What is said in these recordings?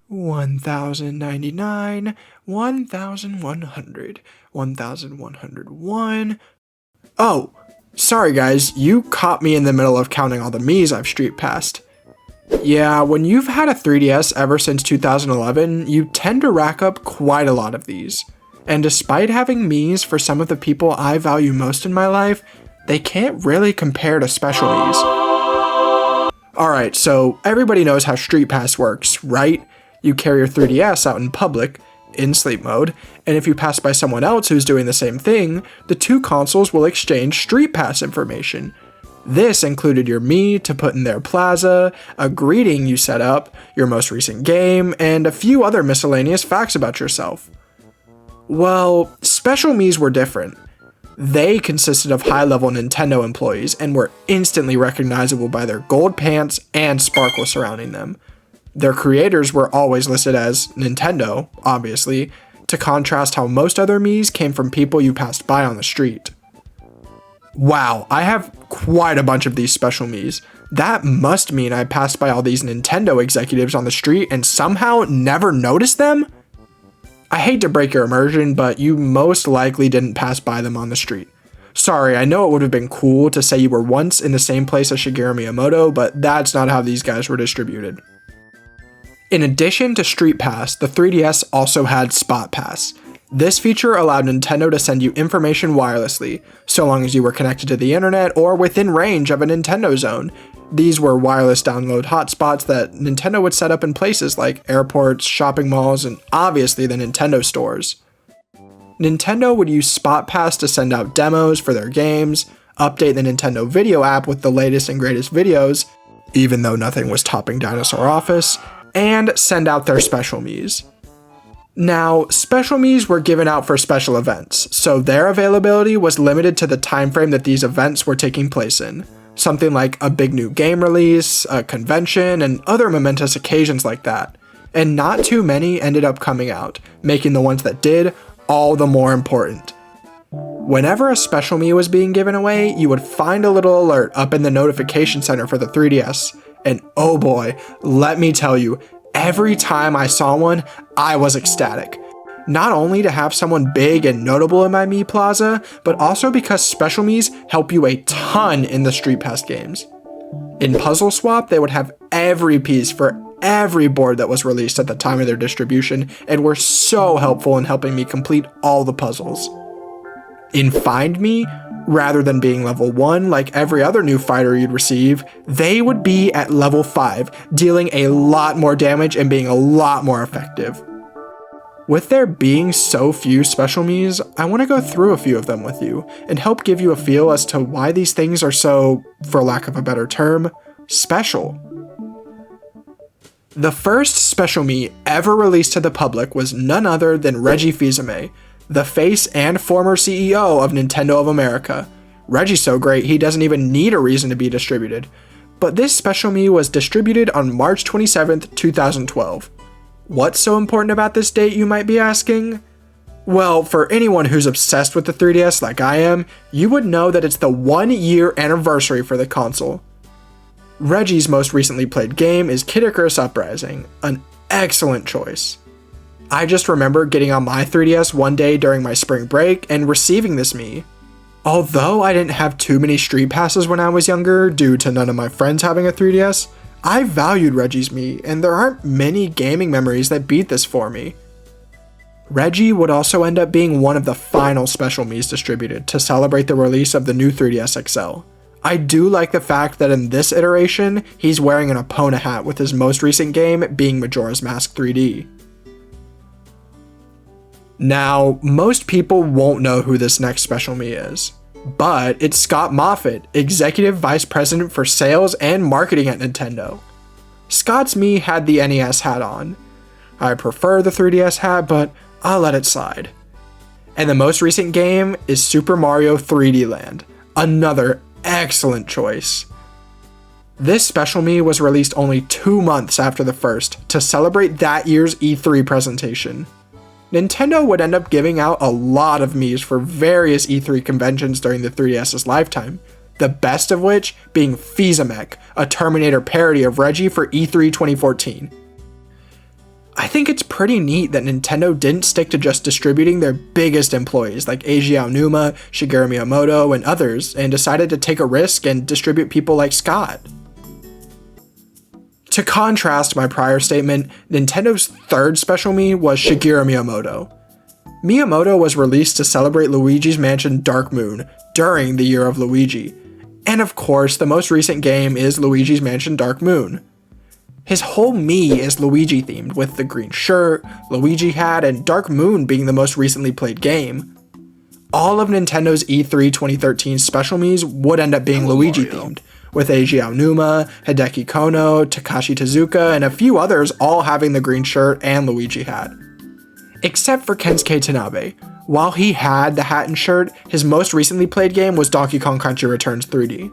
1,099, 1,100, 1,101. Oh, sorry guys, you caught me in the middle of counting all the Miis I've street passed. Yeah, when you've had a 3DS ever since 2011, you tend to rack up quite a lot of these. And despite having Miis for some of the people I value most in my life, they can't really compare to special Miis. Alright, so everybody knows how Street Pass works, right? You carry your 3DS out in public, in sleep mode, and if you pass by someone else who's doing the same thing, the two consoles will exchange Street Pass information. This included your Mii to put in their plaza, a greeting you set up, your most recent game, and a few other miscellaneous facts about yourself. Well, special Miis were different. They consisted of high-level Nintendo employees and were instantly recognizable by their gold pants and sparkle surrounding them. Their creators were always listed as Nintendo, obviously, to contrast how most other Miis came from people you passed by on the street. Wow, I have quite a bunch of these special Miis. That must mean I passed by all these Nintendo executives on the street and somehow never noticed them? I hate to break your immersion, but you most likely didn't pass by them on the street. Sorry, I know it would have been cool to say you were once in the same place as Shigeru Miyamoto, but that's not how these guys were distributed. In addition to Street Pass, the 3DS also had Spot Pass. This feature allowed Nintendo to send you information wirelessly, so long as you were connected to the internet or within range of a Nintendo zone. These were wireless download hotspots that Nintendo would set up in places like airports, shopping malls, and obviously the Nintendo stores. Nintendo would use Spot Pass to send out demos for their games, update the Nintendo Video app with the latest and greatest videos, even though nothing was topping Dinosaur Office, and send out their special Miis. Now, special Miis were given out for special events, so their availability was limited to the time frame that these events were taking place in. Something like a big new game release, a convention, and other momentous occasions like that. And not too many ended up coming out, making the ones that did all the more important. Whenever a special Mii was being given away, you would find a little alert up in the notification center for the 3DS, and oh boy, let me tell you, every time I saw one, I was ecstatic. Not only to have someone big and notable in my Mii Plaza, but also because special Miis help you a ton in the Street Pass games. In Puzzle Swap, they would have every piece for every board that was released at the time of their distribution, and were so helpful in helping me complete all the puzzles. In Find Me, rather than being level 1 like every other new fighter you'd receive, they would be at level 5, dealing a lot more damage and being a lot more effective. With there being so few special Miis, I want to go through a few of them with you, and help give you a feel as to why these things are so, for lack of a better term, special. The first special Mii ever released to the public was none other than Reggie Fils-Aimé, the face and former CEO of Nintendo of America. Reggie's so great he doesn't even need a reason to be distributed. But this special Mii was distributed on March 27th, 2012. What's so important about this date, you might be asking? Well, for anyone who's obsessed with the 3DS like I am, you would know that it's the 1-year anniversary for the console. Reggie's most recently played game is Kid Icarus Uprising, an excellent choice. I just remember getting on my 3DS one day during my spring break and receiving this Mii. Although I didn't have too many Street Passes when I was younger due to none of my friends having a 3DS, I valued Reggie's Mii, and there aren't many gaming memories that beat this for me. Reggie would also end up being one of the final special Miis distributed to celebrate the release of the new 3DS XL. I do like the fact that in this iteration, he's wearing an Epona hat with his most recent game being Majora's Mask 3D. Now, most people won't know who this next special Mii is, but it's Scott Moffat, Executive Vice President for Sales and Marketing at Nintendo. Scott's Mii had the NES hat on. I prefer the 3DS hat, but I'll let it slide. And the most recent game is Super Mario 3D Land, another excellent choice. This special Mii was released only 2 months after the first to celebrate that year's E3 presentation. Nintendo would end up giving out a lot of Miis for various E3 conventions during the 3DS's lifetime, the best of which being Fils-Aimé, a Terminator parody of Reggie for E3 2014. I I think it's pretty neat that Nintendo didn't stick to just distributing their biggest employees like Eiji Aonuma, Shigeru Miyamoto, and others, and decided to take a risk and distribute people like Scott. To contrast my prior statement, Nintendo's third Special Mii was Shigeru Miyamoto. Miyamoto was released to celebrate Luigi's Mansion Dark Moon during the Year of Luigi, and of course the most recent game is Luigi's Mansion Dark Moon. His whole Mii is Luigi themed, with the green shirt, Luigi hat, and Dark Moon being the most recently played game. All of Nintendo's E3 2013 Special Miis would end up being Luigi themed, with Eiji Aonuma, Hideki Kono, Takashi Tezuka, and a few others all having the green shirt and Luigi hat. Except for Kensuke Tanabe. While he had the hat and shirt, his most recently played game was Donkey Kong Country Returns 3D,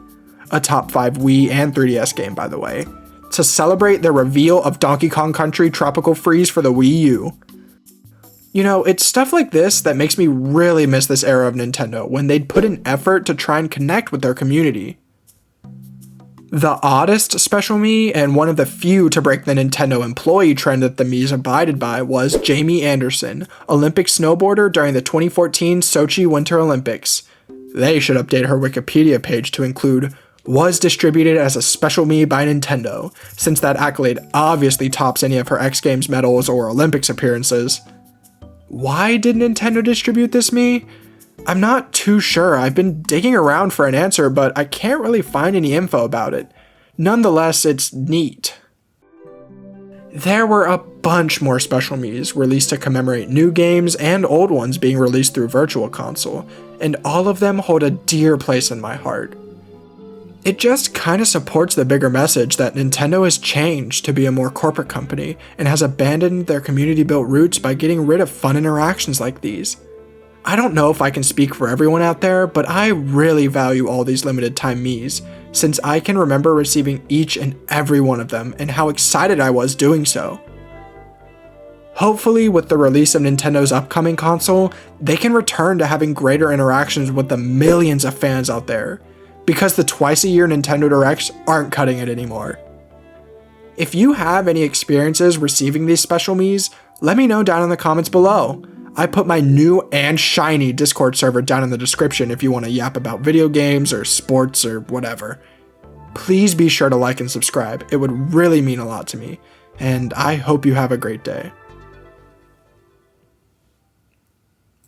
a top 5 Wii and 3DS game by the way, to celebrate the reveal of Donkey Kong Country Tropical Freeze for the Wii U. You know, it's stuff like this that makes me really miss this era of Nintendo, when they'd put an effort to try and connect with their community. The oddest Special Mii, and one of the few to break the Nintendo employee trend that the Miis abided by, was Jamie Anderson, Olympic snowboarder during the 2014 Sochi Winter Olympics. They should update her Wikipedia page to include was distributed as a Special Mii by Nintendo, since that accolade obviously tops any of her X Games medals or Olympics appearances. Why did Nintendo distribute this Mii? I'm not too sure. I've been digging around for an answer, but I can't really find any info about it. Nonetheless, it's neat. There were a bunch more Special Miis released to commemorate new games and old ones being released through Virtual Console, and all of them hold a dear place in my heart. It just kinda supports the bigger message that Nintendo has changed to be a more corporate company and has abandoned their community-built roots by getting rid of fun interactions like these. I don't know if I can speak for everyone out there, but I really value all these limited time Miis, since I can remember receiving each and every one of them and how excited I was doing so. Hopefully, with the release of Nintendo's upcoming console, they can return to having greater interactions with the millions of fans out there, because the twice-a-year Nintendo Directs aren't cutting it anymore. If you have any experiences receiving these Special Miis, let me know down in the comments below. I put my new and shiny Discord server down in the description if you want to yap about video games or sports or whatever. Please be sure to like and subscribe, it would really mean a lot to me, and I hope you have a great day.